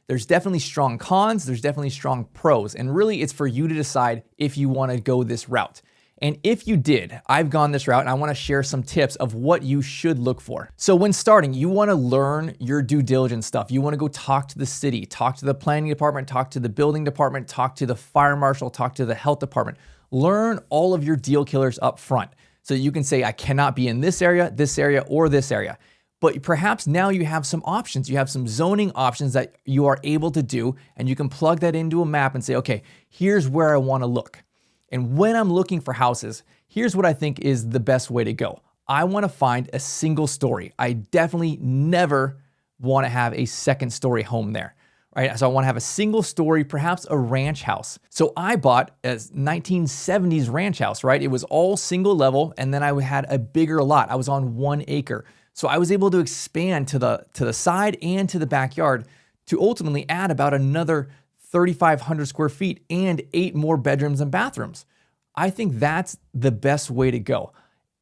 There's definitely strong cons, there's definitely strong pros, and really it's for you to decide if you want to go this route. And if you did, I've gone this route and I want to share some tips of what you should look for. So when starting, you want to learn your due diligence stuff. You want to go talk to the city, talk to the planning department, talk to the building department, talk to the fire marshal, talk to the health department. Learn all of your deal killers up front so you can say, I cannot be in this area, or this area. But perhaps now you have some options. You have some zoning options that you are able to do, and you can plug that into a map and say, okay, here's where I want to look. And when I'm looking for houses, here's what I think is the best way to go. I want to find a single story. I definitely never want to have a second story home there, right? So I want to have a single story, perhaps a ranch house. So I bought a 1970s ranch house, right? It was all single level, and then I had a bigger lot. I was on 1 acre. So I was able to expand to the side and to the backyard to ultimately add about another 3,500 square feet and 8 more bedrooms and bathrooms. I think that's the best way to go.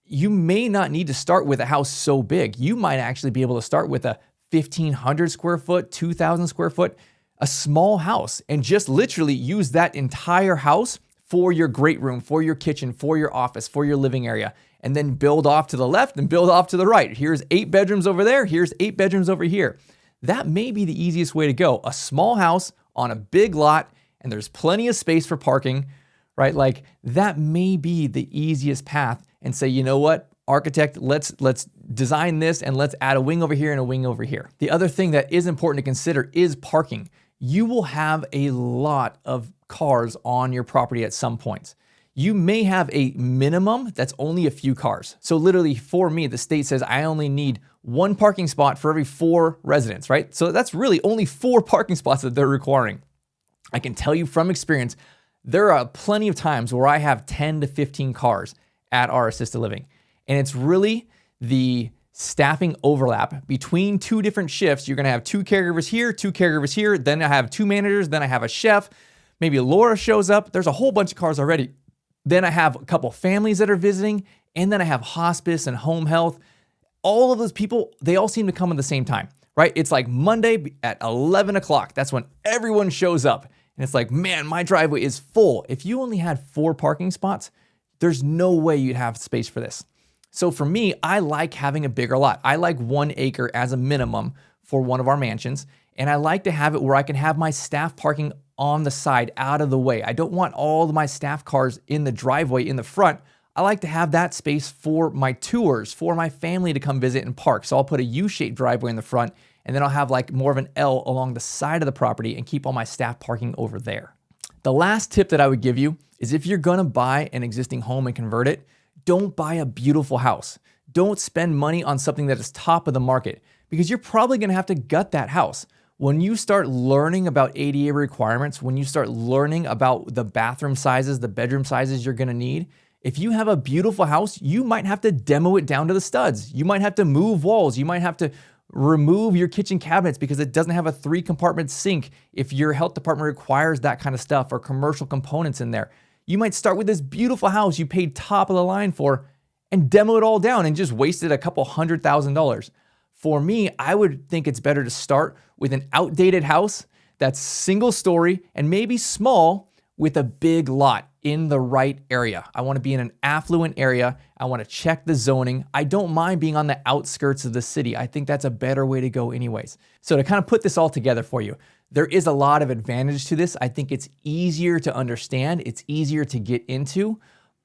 You may not need to start with a house so big. You might actually be able to start with a 1,500 square foot, 2,000 square foot, a small house, and just literally use that entire house for your great room, for your kitchen, for your office, for your living area, and then build off to the left and build off to the right. Here's 8 bedrooms over there. Here's 8 bedrooms over here. That may be the easiest way to go. A small house on a big lot, and there's plenty of space for parking, right? Like that may be the easiest path, and say, you know what, architect, let's design this and let's add a wing over here and a wing over here. The other thing that is important to consider is parking. You will have a lot of cars on your property at some points. You may have a minimum that's only a few cars. So literally for me, the state says I only need 1 parking spot for every 4 residents, right? So that's really only 4 parking spots that they're requiring. I can tell you from experience, there are plenty of times where I have 10 to 15 cars at our assisted living. And it's really the staffing overlap between 2 different shifts. You're gonna have 2 caregivers here, 2 caregivers here, then I have 2 managers, then I have a chef, maybe Laura shows up, there's a whole bunch of cars already. Then I have a couple families that are visiting, and then I have hospice and home health. All of those people, they all seem to come at the same time, right? It's like Monday at 11 o'clock. That's when everyone shows up. And it's like, man, my driveway is full. If you only had 4 parking spots, there's no way you'd have space for this. So for me, I like having a bigger lot. I like 1 acre as a minimum for one of our mansions. And I like to have it where I can have my staff parking on the side out of the way. I don't want all of my staff cars in the driveway in the front. I like to have that space for my tours, for my family to come visit and park. So I'll put a U-shaped driveway in the front, and then I'll have like more of an L along the side of the property and keep all my staff parking over there. The last tip that I would give you is if you're gonna buy an existing home and convert it, don't buy a beautiful house. Don't spend money on something that is top of the market, because you're probably gonna have to gut that house. When you start learning about ADA requirements, when you start learning about the bathroom sizes, the bedroom sizes you're gonna need, if you have a beautiful house, you might have to demo it down to the studs. You might have to move walls. You might have to remove your kitchen cabinets because it doesn't have a 3-compartment sink if your health department requires that kind of stuff, or commercial components in there. You might start with this beautiful house you paid top of the line for and demo it all down and just wasted a couple $100,000. For me, I would think it's better to start with an outdated house that's single story and maybe small with a big lot in the right area. I want to be in an affluent area. I want to check the zoning. I don't mind being on the outskirts of the city. I think that's a better way to go anyways. So to kind of put this all together for you, there is a lot of advantage to this. I think it's easier to understand. It's easier to get into.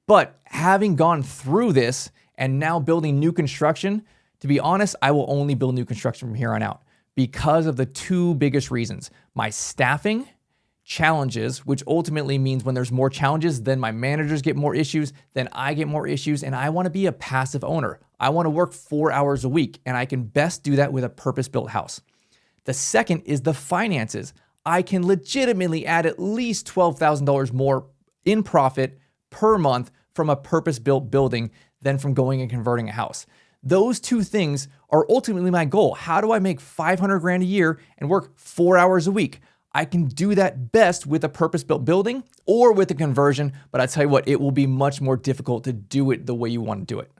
But having gone through this and now building new construction, to be honest, I will only build new construction from here on out because of the 2 biggest reasons. My staffing challenges, which ultimately means when there's more challenges, then my managers get more issues, then I get more issues, and I want to be a passive owner. I want to work 4 hours a week, and I can best do that with a purpose-built house. The second is the finances. I can legitimately add at least $12,000 more in profit per month from a purpose-built building than from going and converting a house. Those 2 things are ultimately my goal. How do I make 500 grand a year and work 4 hours a week? I can do that best with a purpose-built building or with a conversion, but I tell you what, it will be much more difficult to do it the way you want to do it.